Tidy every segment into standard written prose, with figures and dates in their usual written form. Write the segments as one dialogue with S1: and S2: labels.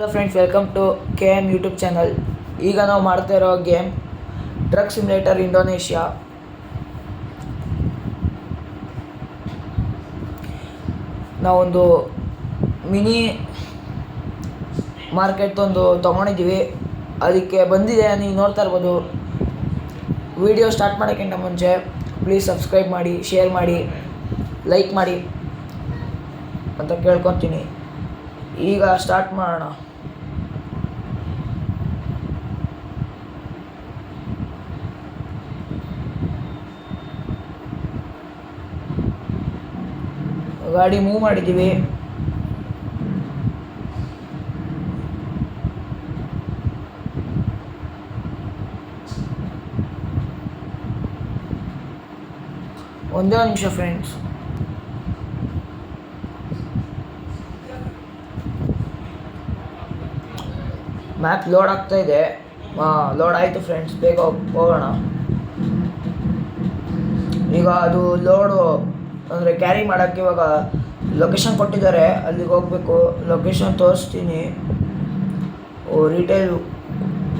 S1: Hello friends, welcome to KM YouTube channel. ಈಗ ನಾವು ಮಾಡ್ತಾ ಇರೋ ಗೇಮ್ ಟ್ರಕ್ ಸಿಮ್ಯುಲೇಟರ್ ಇಂಡೋನೇಷ್ಯಾ. ನಾವೊಂದು ಮಿನಿ ಮಾರ್ಕೆಟ್ ಒಂದು ತೊಗೊಂಡಿದ್ದೀವಿ. ಅದಕ್ಕೆ ಬಂದಿದೆ, ನೀವು ನೋಡ್ತಾ ಇರ್ಬೋದು. ವಿಡಿಯೋ ಸ್ಟಾರ್ಟ್ ಮಾಡೋಕ್ಕಿಂತ ಮುಂಚೆ ಪ್ಲೀಸ್ ಸಬ್ಸ್ಕ್ರೈಬ್ ಮಾಡಿ, ಶೇರ್ ಮಾಡಿ, ಲೈಕ್ ಮಾಡಿ ಅಂತ ಕೇಳ್ಕೊತೀನಿ. ಈಗ ಸ್ಟಾರ್ಟ್ ಮಾಡೋಣ. ಗಾಡಿ ಮೂವ್ ಮಾಡಿದ್ದೀವಿ. ಒಂದೇ ನಿಮಿಷ ಫ್ರೆಂಡ್ಸ್. ಮ್ಯಾಪ್ ಲೋಡ್ ಆಗ್ತಾ ಇದೆ. ಲೋಡ್ ಆಯಿತು ಫ್ರೆಂಡ್ಸ್, ಬೇಗ ಹೋಗೋಣ. ಈಗ ಅದು ಲೋಡು ಅಂದರೆ ಕ್ಯಾರಿ ಮಾಡೋಕ್ಕೆ ಇವಾಗ ಲೊಕೇಶನ್ ಕೊಟ್ಟಿದ್ದಾರೆ, ಅಲ್ಲಿಗೆ ಹೋಗಬೇಕು. ಲೊಕೇಶನ್ ತೋರಿಸ್ತೀನಿ. ರಿಟೇಲ್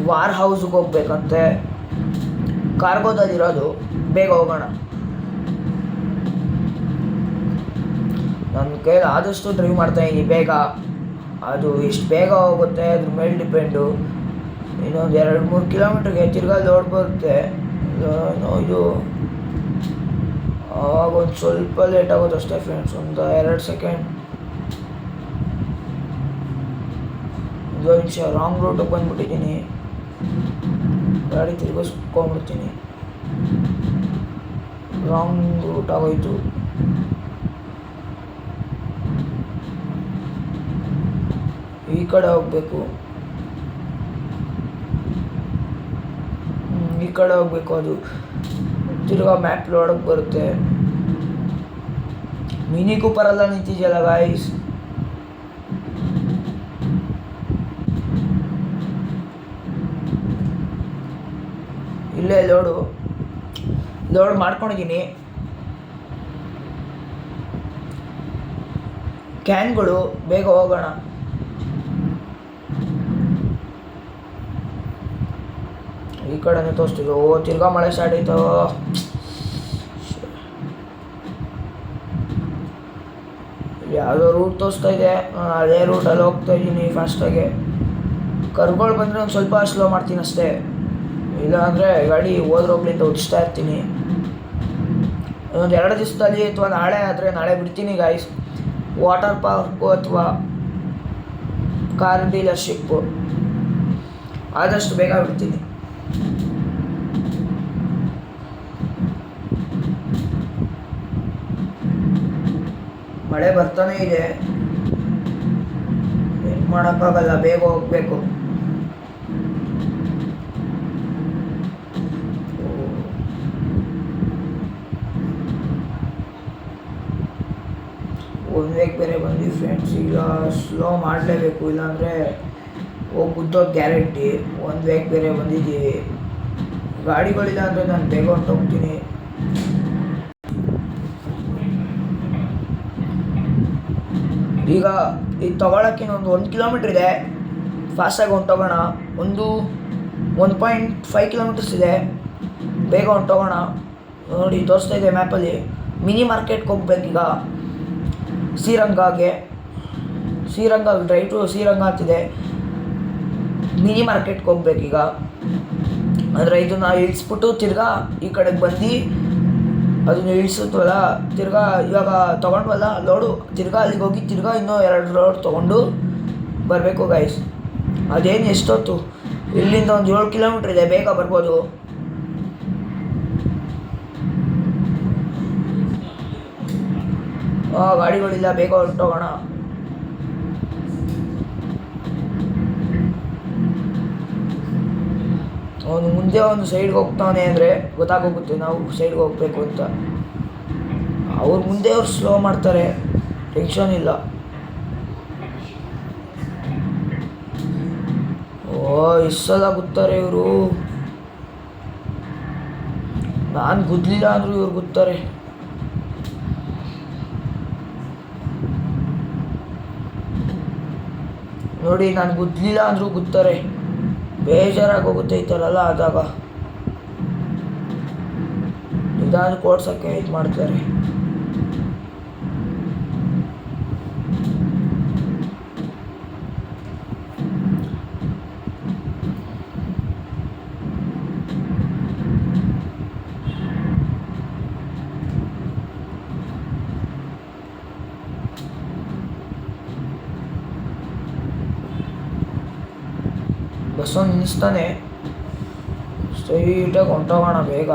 S1: ವಾರ್ ಹೌಸ್ಗೆ ಹೋಗ್ಬೇಕಂತೆ, ಕಾರ್ಗೋದಲ್ಲಿರೋದು. ಬೇಗ ಹೋಗೋಣ. ನನ್ನ ಕೈಲಿ ಆದಷ್ಟು ಡ್ರೈವ್ ಮಾಡ್ತಾಯಿದ್ದೀನಿ ಬೇಗ. ಅದು ಎಷ್ಟು ಬೇಗ ಹೋಗುತ್ತೆ ಅದ್ರ ಮೇಲೆ ಡಿಪೆಂಡು. ಇನ್ನೊಂದು 2-3 ಕಿಲೋಮೀಟ್ರಿಗೆ ತಿರ್ಗಾ ಲೋಡ್ ಬರುತ್ತೆ. ಇದು ಆವಾಗ ಒಂದು ಸ್ವಲ್ಪ ಲೇಟ್ ಆಗೋದು ಅಷ್ಟೇ ಫ್ರೆಂಡ್ಸ್, ಒಂದು 2 ಸೆಕೆಂಡ್. ಒಂದು ನಿಮಿಷ. ರಾಂಗ್ ರೂಟಿಗೆ ಬಂದುಬಿಟ್ಟಿದ್ದೀನಿ. ಗಾಡಿ ತಿರ್ಗಿಸ್ಕೊಂಡ್ಬಿಡ್ತೀನಿ. ರಾಂಗ್ ರೂಟ್ ಆಗೋಯ್ತು. ಈ ಕಡೆ ಹೋಗಬೇಕು. ಈ ಕಡೆ ಹೋಗಬೇಕು. ಅದು ತಿರ್ಗಾ ಮ್ಯಾಪ್ ಲೋಡಕ್ಕೆ ಬರುತ್ತೆ. ಮಿನಿ ಕೂಪರೆಲ್ಲ ನಿಂತಿದೆಯಲ್ಲ ಗಾಯ್ಸ್. ಇಲ್ಲೇ ಲೋಡ್ ಮಾಡ್ಕೊಂಡಿದ್ದೀನಿ. ಕ್ಯಾನ್ಗಳು. ಬೇಗ ಹೋಗೋಣ. ಈ ಕಡೆನೇ ತೋರಿಸ್ತಿದ್ವು. ತಿರ್ಗಾ ಮಳೆ ಸ್ಟಾರ್ಟ್ ಆಯಿತು. ಯಾವುದೋ ರೂಟ್ ತೋರಿಸ್ತಾ ಇದೆ, ಅದೇ ರೂಟಲ್ಲಿ ಹೋಗ್ತಾ ಇದ್ದೀನಿ ಫಾಸ್ಟಾಗೆ. ಕರ್ಗಳು ಬಂದರೆ ಒಂದು ಸ್ವಲ್ಪ ಸ್ಲೋ ಮಾಡ್ತೀನಿ ಅಷ್ಟೇ, ಇಲ್ಲಾಂದರೆ ಗಾಡಿ ಹೋಗ್ಲಿ ಅಂತ ಉಚ್ಚಿಸ್ತಾ ಇರ್ತೀನಿ. ಒಂದು 2 ದಿವಸದಲ್ಲಿ ಅಥವಾ ನಾಳೆ ಆದರೆ ನಾಳೆ ಬಿಡ್ತೀನಿ ಗಾಯ್ಸ್. ವಾಟರ್ ಪಾರ್ಕು ಅಥವಾ ಕಾರ್ ಡೀಲರ್ಶಿಪ್ಪು ಆದಷ್ಟು ಬೇಗ ಬಿಡ್ತೀನಿ. ಮಳೆ ಬರ್ತಾನೆ ಇದೆ, ಏನು ಮಾಡೋಕ್ಕಾಗಲ್ಲ, ಬೇಗ ಹೋಗಬೇಕು. ಒಂದು ವೇಗ್ ಬೇರೆ ಬಂದ್ವಿ ಫ್ರೆಂಡ್ಸ್. ಈಗ ಸ್ಲೋ ಮಾಡಲೇಬೇಕು, ಇಲ್ಲಾಂದರೆ ಹೋಗಿ ಗುದ್ದೋದು ಗ್ಯಾರಂಟಿ. ಒಂದು ವೇಗ್ ಬೇರೆ ಬಂದಿದ್ದೀವಿ. ಗಾಡಿಗಳಿಲ್ಲ ಅಂದರೆ ನಾನು ಬೇಗ ಹೊರಟೋಗ್ತೀನಿ. ಈಗ ಇದು ತೊಗೊಳಕ್ಕೆ ಇನ್ನೊಂದು 1 ಕಿಲೋಮೀಟ್ರ್ ಇದೆ. ಫಾಸ್ಟಾಗಿ ಹೊಂಟೋಗೋಣ. 1.5 ಕಿಲೋಮೀಟರ್ಸ್ ಇದೆ. ಬೇಗ ಹೊಂಟೋಗೋಣ. ನೋಡಿ ತೋರಿಸ್ತಾ ಇದೆ ಮ್ಯಾಪಲ್ಲಿ. ಮಿನಿ ಮಾರ್ಕೆಟ್ಗೆ ಹೋಗ್ಬೇಕೀಗ. ಶ್ರೀರಂಗ ಡ್ರೈವ್ ಟು ಶ್ರೀರಂಗ ಅಂತಿದೆ. ಮಿನಿ ಮಾರ್ಕೆಟ್ಗೆ ಹೋಗ್ಬೇಕೀಗ. ಅಂದರೆ ಇದನ್ನು ಇಳಿಸ್ಬಿಟ್ಟು ತಿರ್ಗಾ ಈ ಕಡೆಗೆ ಬಂದು ಅದನ್ನು ಇಳಿಸುತ್ತವಲ್ಲ, ತಿರ್ಗಾ ಇವಾಗ ತೊಗೊಂಡ್ವಲ್ಲ ಲೋಡು, ತಿರ್ಗಾ ಅಲ್ಲಿಗೆ ಹೋಗಿ ತಿರ್ಗಾ ಇನ್ನೂ 2 ಲೋಡ್ ತೊಗೊಂಡು ಬರಬೇಕು ಗೈಸ್. ಅದೇನು ಎಷ್ಟೊತ್ತು, ಇಲ್ಲಿಂದ ಒಂದು 7 ಕಿಲೋಮೀಟ್ರ್ ಇದೆ. ಬೇಗ ಬರ್ಬೋದು. ಗಾಡಿಗಳಿಲ್ಲ, ಬೇಗ ಹೊರಟೋಗೋಣ. ಅವನು ಮುಂದೆ ಒಂದು ಸೈಡ್ಗೆ ಹೋಗ್ತಾನೆ ಅಂದರೆ ಗೊತ್ತಾಗೋಗುತ್ತೆ ನಾವು ಸೈಡ್ಗೆ ಹೋಗ್ಬೇಕು ಅಂತ. ಅವ್ರು ಮುಂದೆ ಸ್ಲೋ ಮಾಡ್ತಾರೆ, ಟೆನ್ಷನ್ ಇಲ್ಲ. ಎಷ್ಟು ಸಲ ಗೊತ್ತಾರೆ ಇವರು. ನಾನು ಗುದ್ದಲಿಲ್ಲ ಅಂದರೂ ಇವ್ರು ಗೊತ್ತಾರೆ. ನೋಡಿ ನಾನು ಗುದ್ದಲಿಲ್ಲ ಅಂದರೂ ಗುದ್ತಾರೆ, ಬೇಜಾರಾಗಿ ಹೋಗುತ್ತೆ ಈ ಥರ ಎಲ್ಲ ಆದಾಗ. ನಿಧಾನಕ್ಕೆ ಓಡ್ಸೋಕ್ಕೆ ಇದು ಮಾಡ್ತಾರೆ. ಬಸ್ಸನ್ನು ನಿಲ್ಲಿಸ್ತಾನೆ, ಸ್ಟ್ರೈಟಾಗಿ ಹೊಂಟೋಗೋಣ ಬೇಗ,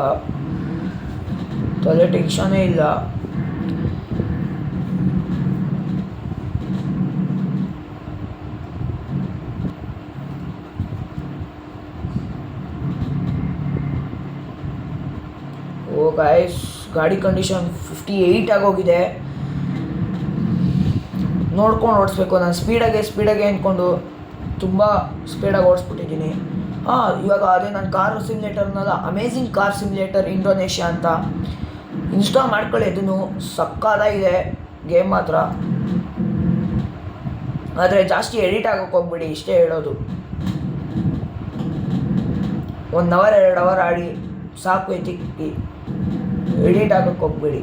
S1: ತಲೆ ಟೆನ್ಷನೇ ಇಲ್ಲ. ಓ ಗಾಯ್ಸ್, ಗಾಡಿ ಕಂಡೀಷನ್ 58 ಆಗೋಗಿದೆ. ನೋಡ್ಕೊಂಡು ಓಡಿಸ್ಬೇಕು. ನಾನು ಸ್ಪೀಡಾಗೆ ಅಂದ್ಕೊಂಡು ತುಂಬ ಸ್ಪೀಡಾಗಿ ಓಡಿಸ್ಬಿಟ್ಟಿದ್ದೀನಿ. ಇವಾಗ ಅದೇ ನನ್ನ ಕಾರ್ ಸಿಮ್ಯುಲೇಟರ್ನಲ್ಲ, ಅಮೇಝಿಂಗ್ ಕಾರ್ ಸಿಮ್ಯುಲೇಟರ್ ಇಂಡೋನೇಷ್ಯಾ ಅಂತ ಇನ್ಸ್ಟಾಲ್ ಮಾಡ್ಕೊಳ್ಳಿ. ಅದನ್ನು ಸಕ್ಕತ್ತಾಗಿದೆ ಗೇಮ್ ಮಾತ್ರ. ಆದರೆ ಜಾಸ್ತಿ ಎಡಿಟ್ ಆಗೋಕ್ಕೆ ಹೋಗ್ಬಿಡಿ, ಇಷ್ಟೇ ಹೇಳೋದು. 1 ಅವರ್ 2 ಅವರ್ ಆಡಿ ಸಾಕು, ಎತ್ತಿಕ್ಕಿ ಎಡಿಟ್ ಆಗೋಕ್ಕೆ ಹೋಗ್ಬೇಡಿ.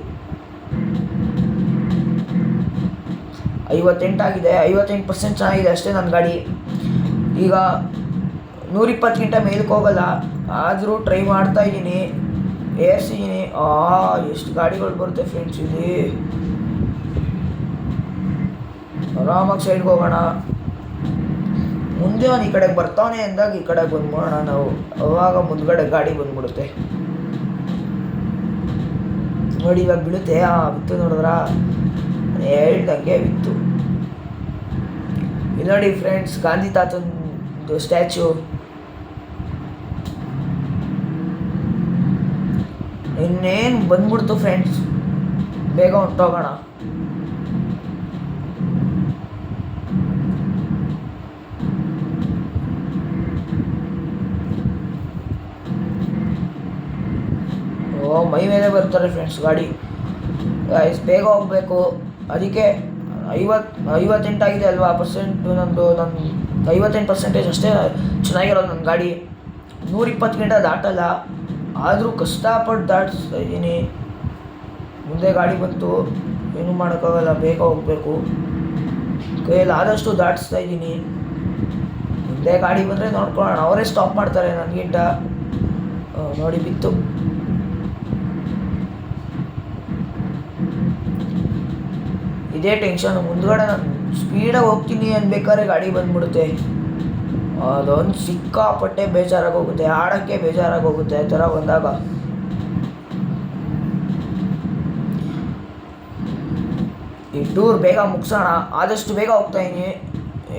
S1: 58 ಆಗಿದೆ, 58% ಚೆನ್ನಾಗಿದೆ ಅಷ್ಟೇ ನನ್ನ ಗಾಡಿ. ಈಗ 120ಗಿಂತ ಮೇಲಕ್ಕೆ ಹೋಗಲ್ಲ, ಆದರೂ ಟ್ರೈ ಮಾಡ್ತಾಯಿದ್ದೀನಿ, ಏರ್ಸಿದ್ದೀನಿ. ಎಷ್ಟು ಗಾಡಿಗಳು ಬರುತ್ತೆ ಫ್ರೆಂಡ್ಸ್ ಇಲ್ಲಿ. ಆರಾಮಾಗಿ ಸೈಡ್ಗೆ ಹೋಗೋಣ. ಮುಂದೆ ಅವನು ಈ ಕಡೆಗೆ ಬರ್ತಾವನೆ ಅಂದಾಗ ಈ ಕಡೆಗೆ ಬಂದ್ಬಿಡೋಣ ನಾವು, ಅವಾಗ ಮುಂದ್ಗಡೆ ಗಾಡಿ ಬಂದ್ಬಿಡುತ್ತೆ. ನೋಡಿ ಇವಾಗ ಬೀಳುತ್ತೆ. ಬಿತ್ತು ನೋಡಿದ್ರ, ಹೇಳ್ದಂಗೆ ಬಿತ್ತು. ಇಲ್ಲಿ ನೋಡಿ ಫ್ರೆಂಡ್ಸ್, ಗಾಂಧಿ ತಾತಂದು ಸ್ಟ್ಯಾಚು. ಇನ್ನೇನು ಬಂದ್ಬಿಡ್ತು ಫ್ರೆಂಡ್ಸ್, ಬೇಗ ಹೊಂಟೋಗೋಣ. ಮೈ ಮೇಲೆ ಬರ್ತಾರೆ ಫ್ರೆಂಡ್ಸ್ ಗಾಡಿ. ಬೇಗ ಹೋಗಬೇಕು, ಅದಕ್ಕೆ 58 ಆಗಿದೆ ಅಲ್ವಾ ಪರ್ಸೆಂಟು ನಂದು. ನನ್ನ 58% ಅಷ್ಟೇ ಚೆನ್ನಾಗಿರೋದು ನನ್ನ ಗಾಡಿ. 120ಗಿಂತ ದಾಟಲ್ಲ, ಆದರೂ ಕಷ್ಟಪಟ್ಟು ದಾಟಿಸ್ತಾ ಇದ್ದೀನಿ. ಮುಂದೆ ಗಾಡಿ ಬಂತು, ಏನೂ ಮಾಡೋಕ್ಕಾಗಲ್ಲ, ಬೇಗ ಹೋಗಬೇಕು. ಕೈಯಲ್ಲಿ ಆದಷ್ಟು ದಾಟಿಸ್ತಾ ಇದ್ದೀನಿ. ಮುಂದೆ ಗಾಡಿ ಬಂದರೆ ನೋಡ್ಕೊಳ್ಳೋಣ, ಅವರೇ ಸ್ಟಾಪ್ ಮಾಡ್ತಾರೆ ನನಗಿಂತ. ನೋಡಿ ಬಿತ್ತು. ಇದೇ ಟೆನ್ಷನು, ಮುಂದ್ಗಡೆ ನಾನು ಸ್ಪೀಡಾಗಿ ಹೋಗ್ತೀನಿ ಅನ್ಬೇಕಾದ್ರೆ ಗಾಡಿ ಬಂದ್ಬಿಡುತ್ತೆ. ಅದೊಂದು ಸಿಕ್ಕಾಪಟ್ಟೆ ಬೇಜಾರಾಗೋಗುತ್ತೆ, ಆಡೋಕ್ಕೆ ಬೇಜಾರಾಗೋಗುತ್ತೆ ಆ ಥರ ಬಂದಾಗ. ಈ ಟೂರ್ ಬೇಗ ಮುಗಿಸೋಣ, ಆದಷ್ಟು ಬೇಗ ಹೋಗ್ತಾಯಿದ್ದೀನಿ.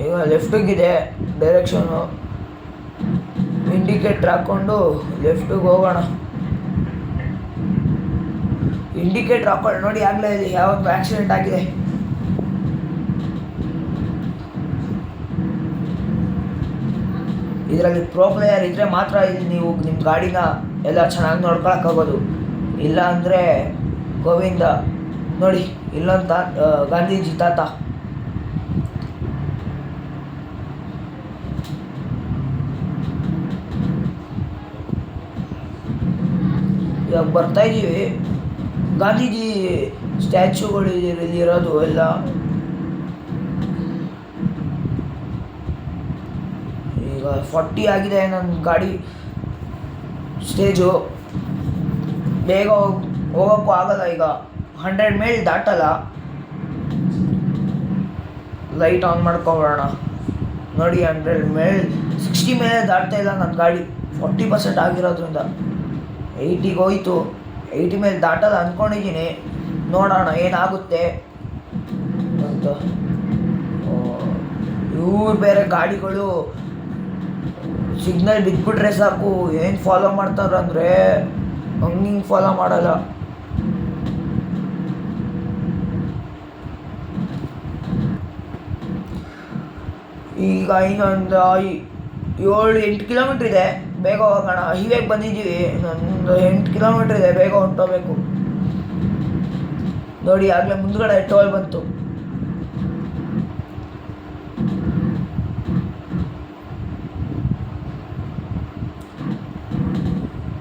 S1: ಈಗ ಲೆಫ್ಟಿಗಿದೆ ಡೈರೆಕ್ಷನು, ಇಂಡಿಕೇಟ್ರ್ ಹಾಕ್ಕೊಂಡು ಲೆಫ್ಟಿಗೆ ಹೋಗೋಣ. ಇಂಡಿಕೇಟ್ರ್ ಹಾಕೊಂಡು ನೋಡಿ, ಆಗಲೇ ಯಾವಾಗ ಆಕ್ಸಿಡೆಂಟ್ ಆಗಿದೆ. ಇದರಲ್ಲಿ ಪ್ರೋ ಪ್ಲೇಯರ್ ಇದ್ದರೆ ಮಾತ್ರ ಇಲ್ಲಿ ನೀವು ನಿಮ್ಮ ಗಾಡಿನ ಎಲ್ಲ ಚೆನ್ನಾಗಿ ನೋಡ್ಕೊಳಕ್ಕಾಗೋದು. ಇಲ್ಲ ಅಂದರೆ ಗೋವಿಂದ. ನೋಡಿ ಇಲ್ಲೊಂದು ಗಾಂಧೀಜಿ ತಾತ. ಇವಾಗ ಬರ್ತಾಯಿದ್ದೀವಿ, ಗಾಂಧೀಜಿ ಸ್ಟ್ಯಾಚ್ಯೂಗಳು ಇರೋದು ಎಲ್ಲ. ಈಗ 40 ಆಗಿದೆ ನನ್ನ ಗಾಡಿ ಸ್ಟೇಜು. ಬೇಗ ಹೋಗೋಕ್ಕೂ ಆಗಲ್ಲ, ಈಗ 100 ಮೇಲೆ ದಾಟಲ್ಲ. Light on ಮಾಡ್ಕೊಬೋಣ. ನೋಡಿ 100 ಮೇಲೆ 60 ಮೇಲೆ ದಾಟ್ತಾ ಇಲ್ಲ ನನ್ನ ಗಾಡಿ, 40% ಆಗಿರೋದ್ರಿಂದ. 80ಗೆ ಹೋಯ್ತು, 80 ಮೇಲೆ ದಾಟಲ್ಲ ಅಂದ್ಕೊಂಡಿದ್ದೀನಿ. ನೋಡೋಣ ಏನಾಗುತ್ತೆ ಅಂತ. ಇವ್ರು ಬೇರೆ ಗಾಡಿಗಳು ಸಿಗ್ನಲ್ ಬಿದ್ದುಬಿಟ್ರೆ ಸಾಕು ಏನು ಫಾಲೋ ಮಾಡ್ತಾರಂದರೆ ಹಿಂಗೆ ಫಾಲೋ ಮಾಡಲ್ಲ. ಈಗ ಇನ್ನೊಂದು 7-8 ಕಿಲೋಮೀಟ್ರ್ ಇದೆ, ಬೇಗ ಹೋಗೋಣ. ಹೈವೇಗೆ ಬಂದಿದ್ದೀವಿ, ಇನ್ನೊಂದು 8 ಕಿಲೋಮೀಟ್ರ್ ಇದೆ, ಬೇಗ ಹೊಂಟೋಗ್ಬೇಕು. ನೋಡಿ ಆಗಲೇ ಮುಂದ್ಗಡೆ ಟೋಲ್ ಬಂತು.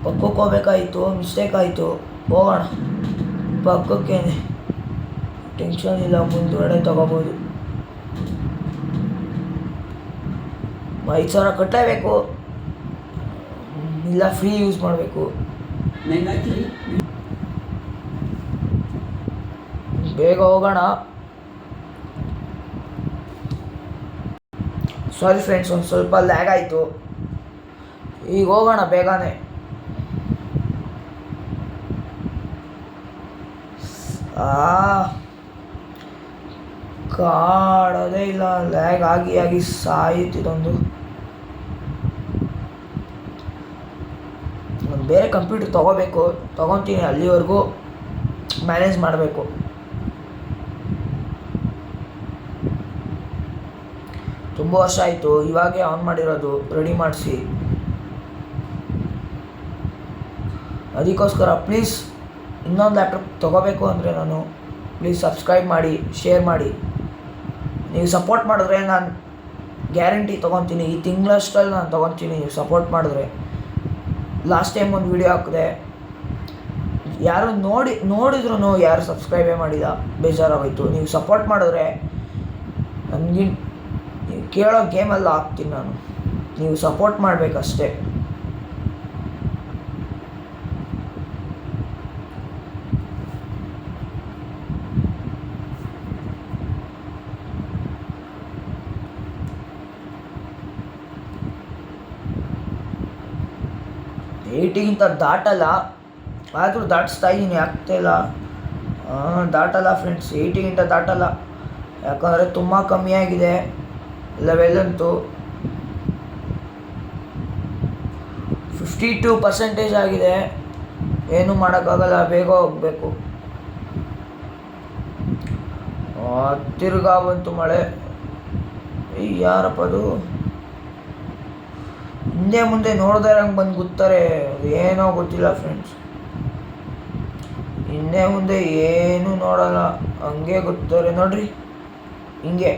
S1: ಪಕ್ಕಕ್ಕೆ ಹೋಗ್ಬೇಕಾಯಿತು, ಮಿಸ್ಟೇಕ್ ಆಯಿತು. ಹೋಗೋಣ ಪಕ್ಕಕ್ಕೇನೆ, ಟೆನ್ಷನ್ ಇಲ್ಲ, ಮುಂದುಗಡೆ ತಗೋಬೋದು. 5,000 ಕಟ್ಟಲೇಬೇಕು, ಇಲ್ಲ ಫ್ರೀ ಯೂಸ್ ಮಾಡಬೇಕು. ಬೇಗ ಹೋಗೋಣ. ಸಾರಿ ಫ್ರೆಂಡ್ಸ್, ಒಂದು ಸ್ವಲ್ಪ ಲ್ಯಾಗ್ ಆಯಿತು. ಈಗ ಹೋಗೋಣ ಬೇಗನೆ. ಕಾಡೋದೇ ಇಲ್ಲ, ಲ್ಯಾಗ್ ಆಗಿ ಆಗಿ ಸಾಯ್ತಿದೊಂದು. ಬೇರೆ ಕಂಪ್ಯೂಟರ್ ತೊಗೊತೀನಿ, ಅಲ್ಲಿವರೆಗೂ ಮ್ಯಾನೇಜ್ ಮಾಡಬೇಕು. ತುಂಬ ವರ್ಷ ಆಯಿತು, ಇವಾಗೇ ಆನ್ ಮಾಡಿರೋದು, ರೆಡಿ ಮಾಡಿಸಿ. ಅದಕ್ಕೋಸ್ಕರ ಪ್ಲೀಸ್ ಇನ್ನೊಂದು ಲ್ಯಾಪ್ಟಾಪ್ ತೊಗೋಬೇಕು ಅಂದರೆ ನಾನು ಪ್ಲೀಸ್ ಸಬ್ಸ್ಕ್ರೈಬ್ ಮಾಡಿ, ಶೇರ್ ಮಾಡಿ. ನೀವು ಸಪೋರ್ಟ್ ಮಾಡಿದ್ರೆ ನಾನು ಗ್ಯಾರಂಟಿ ತೊಗೊತೀನಿ. ಈ ತಿಂಗಳಷ್ಟಲ್ಲಿ ನಾನು ತೊಗೊತೀನಿ, ನೀವು ಸಪೋರ್ಟ್ ಮಾಡಿದ್ರೆ. ಲಾಸ್ಟ್ ಟೈಮ್ ಒಂದು ವಿಡಿಯೋ ಹಾಕಿದೆ, ಯಾರು ನೋಡಿದ್ರು ಯಾರು ಸಬ್ಸ್ಕ್ರೈಬೇ ಮಾಡಿಲ್ಲ, ಬೇಜಾರಾಗೋಯ್ತು. ನೀವು ಸಪೋರ್ಟ್ ಮಾಡಿದ್ರೆ ನನಗೆ ನೀವು ಕೇಳೋ ಗೇಮೆಲ್ಲ ಹಾಕ್ತೀನಿ ನಾನು, ನೀವು ಸಪೋರ್ಟ್ ಮಾಡಬೇಕಷ್ಟೇ. ಏಯ್ಟಿಗಿಂತ ದಾಟಲ್ಲ, ಆದರೂ ದಾಟಿಸ್ತಾ ಇದ್ದೀನಿ, ಆಗ್ತಾಯಿಲ್ಲ. ದಾಟಲ್ಲ ಫ್ರೆಂಡ್ಸ್, 80ಗಿಂತ ದಾಟಲ್ಲ. ಯಾಕಂದರೆ ತುಂಬ ಕಮ್ಮಿ ಆಗಿದೆ ಲೆವೆಲ್ ಅಂತೂ. 52% ಆಗಿದೆ. ಏನೂ ಮಾಡೋಕ್ಕಾಗಲ್ಲ, ಬೇಗ ಹೋಗಬೇಕು. ತಿರ್ಗಾ ಬಂತು ಮಳೆ. ಯಾರಪ್ಪ ಅದು? ಹಿಂದೆ ಮುಂದೆ ನೋಡ್ದೆ ಹಂಗೆ ಬಂದು ಗುತ್ತಾರೆ, ಏನೋ ಗೊತ್ತಿಲ್ಲ ಫ್ರೆಂಡ್ಸ್. ಹಿಂದೆ ಮುಂದೆ ಏನೂ ನೋಡಲ್ಲ, ಹಂಗೆ ಗೊತ್ತಾರೆ ನೋಡ್ರಿ. ಹಿಂಗೆ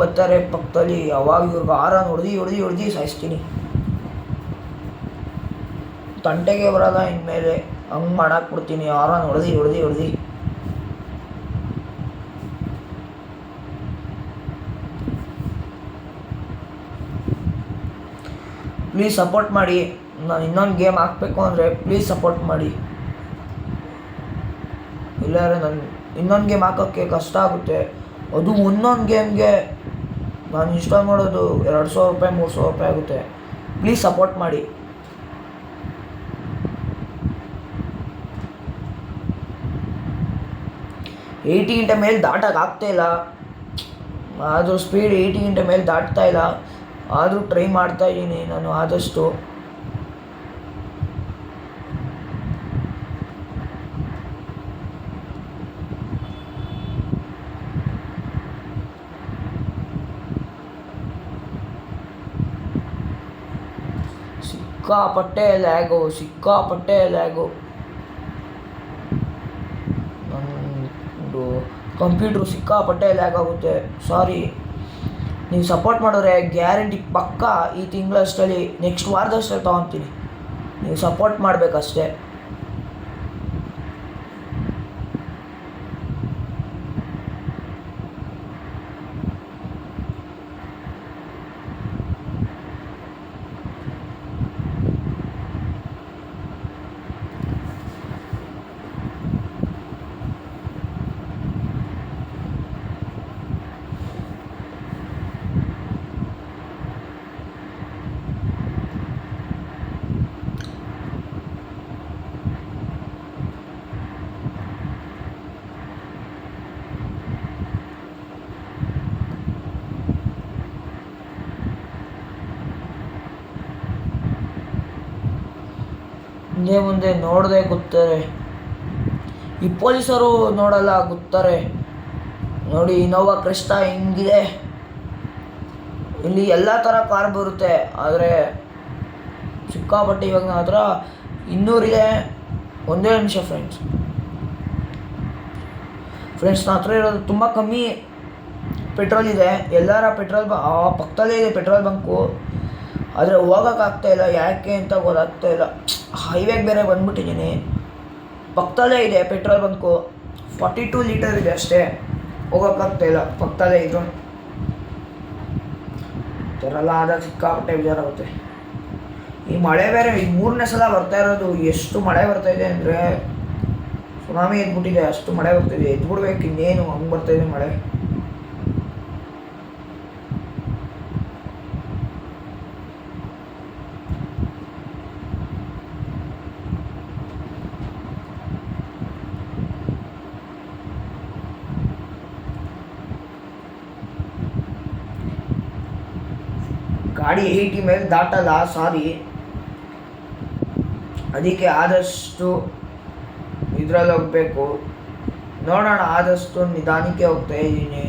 S1: ಬರ್ತಾರೆ ಪಕ್ಕದಲ್ಲಿ. ಅವಾಗ ಇವ್ರಿಗೆ ಆರನ್ ಹೊಡೆದು ಸಾಯಿಸ್ತೀನಿ. ತಂಟೆಗೆ ಬರಲ್ಲ ಇನ್ಮೇಲೆ, ಹಂಗೆ ಮಾಡಾಕ್ಬಿಡ್ತೀನಿ. ಆರನ್ ಹೊಡೆದು ಪ್ಲೀಸ್ ಸಪೋರ್ಟ್ ಮಾಡಿ. ನಾನು ಇನ್ನೊಂದು ಗೇಮ್ ಹಾಕಬೇಕು ಅಂದರೆ ಪ್ಲೀಸ್ ಸಪೋರ್ಟ್ ಮಾಡಿ. ಇಲ್ಲಾಂದರೆ ನಾನು ಇನ್ನೊಂದು ಗೇಮ್ ಹಾಕೋಕ್ಕೆ ಕಷ್ಟ ಆಗುತ್ತೆ. ಅದು ಒಂದೊಂದು ಗೇಮ್ಗೆ ನಾನು ಇನ್ಸ್ಟಾಲ್ ಮಾಡೋದು 200 ರೂಪಾಯಿ 300 ರೂಪಾಯಿ ಆಗುತ್ತೆ. ಪ್ಲೀಸ್ ಸಪೋರ್ಟ್ ಮಾಡಿ. ಏಯ್ಟಿಗಿಂತ ಮೇಲೆ ದಾಟೋಕ್ಕಾಗ್ತಾಯಿಲ್ಲ, ಆದರೂ ಸ್ಪೀಡ್ 80ಗಿಂತ ಮೇಲೆ ದಾಟ್ತಾ ಇಲ್ಲ. ಆದರೂ ಟ್ರೈ ಮಾಡ್ತಾಯಿದ್ದೀನಿ ನಾನು ಆದಷ್ಟು. ಸಿಕ್ಕಾಪಟ್ಟೆ ಲ್ಯಾಗು. ನನ್ನದು ಕಂಪ್ಯೂಟ್ರು ಸಿಕ್ಕಾಪಟ್ಟೆ ಲ್ಯಾಗ್ ಆಗುತ್ತೆ. ಸಾರಿ. ನೀವು ಸಪೋರ್ಟ್ ಮಾಡಿದ್ರೆ ಗ್ಯಾರಂಟಿ ಪಕ್ಕಾ ಈ ತಿಂಗಳಷ್ಟರಲ್ಲಿ, ನೆಕ್ಸ್ಟ್ ವಾರದಷ್ಟರಲ್ಲಿ ತೊಗೊತೀನಿ. ನೀವು ಸಪೋರ್ಟ್ ಮಾಡಬೇಕಷ್ಟೇ. ಹಿಂದೆ ಮುಂದೆ ನೋಡದೆ ಗೊತ್ತಾರೆ. ಈ ಪೊಲೀಸರು ನೋಡಲ್ಲ, ಗೊತ್ತಾರೆ. ನೋಡಿ ಇನೋವಾ ಕ್ರಿಸ್ಟಾ ಹಿಂಗಿದೆ. ಇಲ್ಲಿ ಎಲ್ಲ ಥರ ಕಾರ್ ಬರುತ್ತೆ, ಆದರೆ ಸಿಕ್ಕಾಪಟ್ಟೆ ಇವಾಗ ನನ್ನ ಹತ್ರ 200 ಇದೆ. ಒಂದೇ ನಿಮಿಷ ಫ್ರೆಂಡ್ಸ್, ನನ್ನ ಹತ್ರ ಇರೋದು ತುಂಬ ಕಮ್ಮಿ ಪೆಟ್ರೋಲ್ ಇದೆ. ಎಲ್ಲರ ಪೆಟ್ರೋಲ್ ಪಕ್ಕದಲ್ಲೇ ಇದೆ ಪೆಟ್ರೋಲ್ ಬಂಕು. ಆದರೆ ಹೋಗೋಕ್ಕಾಗ್ತಾಯಿಲ್ಲ, ಯಾಕೆ ಅಂತ ಗೊತ್ತಾಗ್ತಾ ಇಲ್ಲ. ಹೈವೇಗೆ ಬೇರೆ ಬಂದ್ಬಿಟ್ಟಿದ್ದೀನಿ. ಪಕ್ಕದಲ್ಲೇ ಇದೆ ಪೆಟ್ರೋಲ್ ಬಂಕು, 42 ಲೀಟರ್ ಇದೆ ಅಷ್ಟೇ. ಹೋಗೋಕ್ಕಾಗ್ತಾಯಿಲ್ಲ, ಪಕ್ಕದಲ್ಲೇ ಇದ್ರು ಥರಲ್ಲ ಆದಾಗ ಸಿಕ್ಕಾಪಟ್ಟೆ ಬೇಜಾರಾಗುತ್ತೆ. ಈ ಮಳೆ ಬೇರೆ ಈಗ 3ನೇ ಸಲ ಬರ್ತಾ ಇರೋದು. ಎಷ್ಟು ಮಳೆ ಬರ್ತಾಯಿದೆ ಅಂದರೆ ಸುನಾಮಿ ಎದ್ಬಿಟ್ಟಿದೆ, ಅಷ್ಟು ಮಳೆ ಬರ್ತಾಯಿದೆ. ಎದ್ಬಿಡ್ಬೇಕು ಇನ್ನೇನು, ಹಂಗೆ ಬರ್ತಾಯಿದೆ ಮಳೆ. ಗಾಡಿ 80 ಮೇಲೆ ದಾಟಲ್ಲ, ಸಾರಿ. ಅದಕ್ಕೆ ಆದಷ್ಟು ಇದರಲ್ಲಿ ಹೋಗಬೇಕು. ನೋಡೋಣ, ಆದಷ್ಟು ನಿಧಾನಕ್ಕೆ ಹೋಗ್ತಾ ಇದ್ದೀನಿ.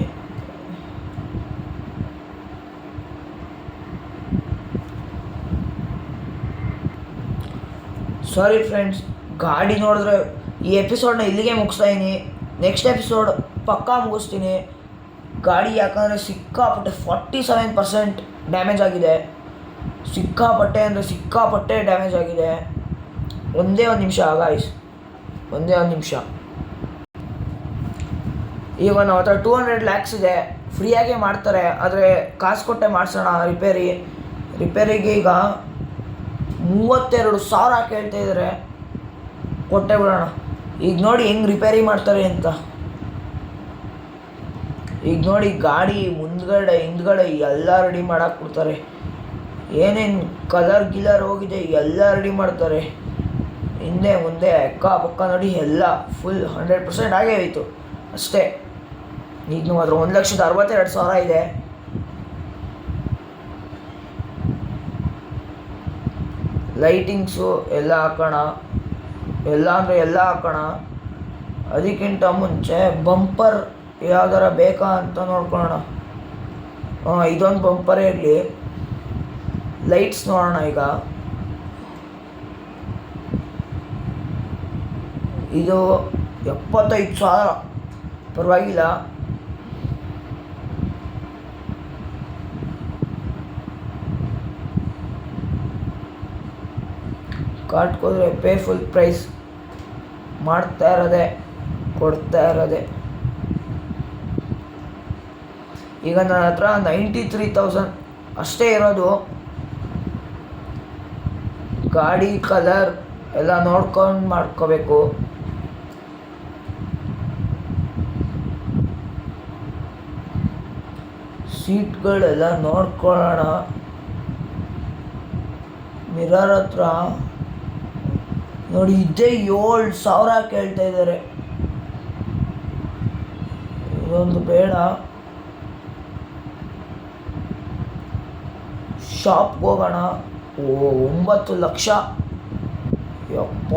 S1: ಸಾರಿ ಫ್ರೆಂಡ್ಸ್, ಗಾಡಿ ನೋಡಿದ್ರೆ ಈ ಎಪಿಸೋಡ್ನ ಇಲ್ಲಿಗೆ ಮುಗಿಸ್ತಾ ಇದ್ದೀನಿ. ನೆಕ್ಸ್ಟ್ ಎಪಿಸೋಡ್ ಪಕ್ಕಾ ಮುಗಿಸ್ತೀನಿ. ಗಾಡಿ ಯಾಕಂದರೆ ಸಿಕ್ಕಾಪಟ್ಟೆ 47% ಡ್ಯಾಮೇಜ್ ಆಗಿದೆ. ಸಿಕ್ಕಾಪಟ್ಟೆ ಅಂದರೆ ಸಿಕ್ಕಾಪಟ್ಟೆ ಡ್ಯಾಮೇಜ್ ಆಗಿದೆ. ಒಂದೇ ಒಂದು ನಿಮಿಷ ಗಾಯ್ಸ್, ಒಂದೇ ಒಂದು ನಿಮಿಷ. ಈಗ ನಮ್ಮ ಹತ್ರ 200 lakhs ಇದೆ, ಫ್ರೀಯಾಗೇ ಮಾಡ್ತಾರೆ. ಆದರೆ ಕಾಸು ಕೊಟ್ಟೆ ಮಾಡಿಸೋಣ ರಿಪೇರಿಗೆ. ಈಗ 32,000 ಕೇಳ್ತಾ ಇದ್ದಾರೆ, ಕೊಟ್ಟೆ ಬಿಡೋಣ. ಈಗ ನೋಡಿ ಹೆಂಗೆ ರಿಪೇರಿ ಮಾಡ್ತಾರೆ ಅಂತ. ಈಗ ನೋಡಿ ಗಾಡಿ ಮುಂದ್ಗಡೆ ಹಿಂದ್ಗಡೆ ಎಲ್ಲ ರೆಡಿ ಮಾಡಕ್ಕೆ ಕೊಡ್ತಾರೆ. ಏನೇನು ಕಲರ್ ಗಿಲರ್ ಹೋಗಿದೆ ಎಲ್ಲ ರೆಡಿ ಮಾಡ್ತಾರೆ. ಹಿಂದೆ ಮುಂದೆ ಅಕ್ಕ ಪಕ್ಕ ನೋಡಿ ಎಲ್ಲ ಫುಲ್ 100% ಆಗೇ ಹೋಯಿತು ಅಷ್ಟೇ. ಈಗ ಮಾತ್ರ 1,62,000 ಇದೆ. ಲೈಟಿಂಗ್ಸು ಎಲ್ಲ ಹಾಕೋಣ, ಎಲ್ಲ ಅಂದರೆ ಎಲ್ಲ ಹಾಕೋಣ. ಅದಕ್ಕಿಂತ ಮುಂಚೆ ಬಂಪರ್ ಯಾವ್ದಾರ ಬೇಕಾ ಅಂತ ನೋಡ್ಕೊಳ್ಳೋಣ. ಇದೊಂದು ಬಂಪರೇ ಇರಲಿ. ಲೈಟ್ಸ್ ನೋಡೋಣ. ಈಗ ಇದು 75,000, ಪರವಾಗಿಲ್ಲ. ಕಾಟ್ಕೋದ್ರೆ ಪೇ ಫುಲ್ ಪ್ರೈಸ್ ಮಾಡ್ತಾ ಇರೋದೆ, ಕೊಡ್ತಾ ಇರೋದೆ. ಈಗ ನನ್ನ ಹತ್ರ 93,000 ಅಷ್ಟೇ ಇರೋದು. ಗಾಡಿ ಕಲರ್ ಎಲ್ಲ ನೋಡ್ಕೊಂಡು ಮಾಡ್ಕೋಬೇಕು. ಸೀಟ್ಗಳೆಲ್ಲ ನೋಡ್ಕೊಳ್ಳೋಣ. ಮಿರರ್ ಹತ್ರ ನೋಡಿ ಇದೇ 7,000 ಕೇಳ್ತಾ ಇದ್ದಾರೆ. ಇದೊಂದು ಬೇಡ. ಶಾಪ್ಗೆ ಹೋಗೋಣ. 9 ಲಕ್ಷ, ಯಪ್ಪ.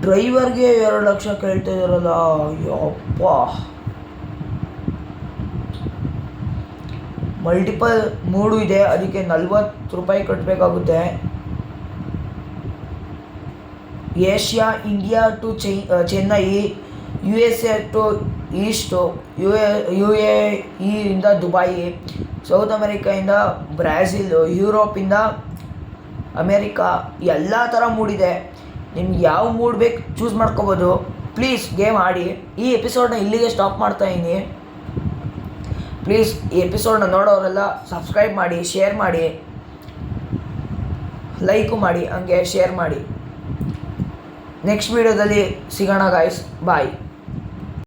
S1: ಡ್ರೈವರ್ಗೆ 2 ಲಕ್ಷ ಕೇಳ್ತಾ ಇದ್ದಾರಲ್ಲ, ಯಪ್ಪ. ಮಲ್ಟಿಪಲ್ ಮೂಡು ಇದೆ, ಅದಕ್ಕೆ 40 ರೂಪಾಯಿ ಕಟ್ಟಬೇಕಾಗುತ್ತೆ. Asia India to Chennai, USA to east, UAE ಇಂದ ದುಬೈ, ಸೌತ್ ಅಮೆರಿಕಾಯಿಂದ ಬ್ರಾಝಿಲ್, ಯುರೋಪಿಂದ ಅಮೇರಿಕಾ, ಎಲ್ಲ ಥರ ಮೂಡಿದೆ. ನಿಮ್ಗೆ ಯಾವ ಮೂಡ್ ಬೇಕು ಚೂಸ್ ಮಾಡ್ಕೋಬೋದು. ಪ್ಲೀಸ್ ಗೇಮ್ ಆಡಿ. ಈ ಎಪಿಸೋಡ್ನ ಇಲ್ಲಿಗೆ ಸ್ಟಾಪ್ ಮಾಡ್ತಾಯಿದ್ದೀನಿ. ಪ್ಲೀಸ್ ಈ ಎಪಿಸೋಡ್ನ ನೋಡೋರೆಲ್ಲ ಸಬ್ಸ್ಕ್ರೈಬ್ ಮಾಡಿ, ಶೇರ್ ಮಾಡಿ, ಲೈಕು ಮಾಡಿ, ಹಂಗೆ ಶೇರ್ ಮಾಡಿ. ನೆಕ್ಸ್ಟ್ ವೀಡಿಯೋದಲ್ಲಿ ಸಿಗೋಣ ಗಾಯ್ಸ್, ಬಾಯ್.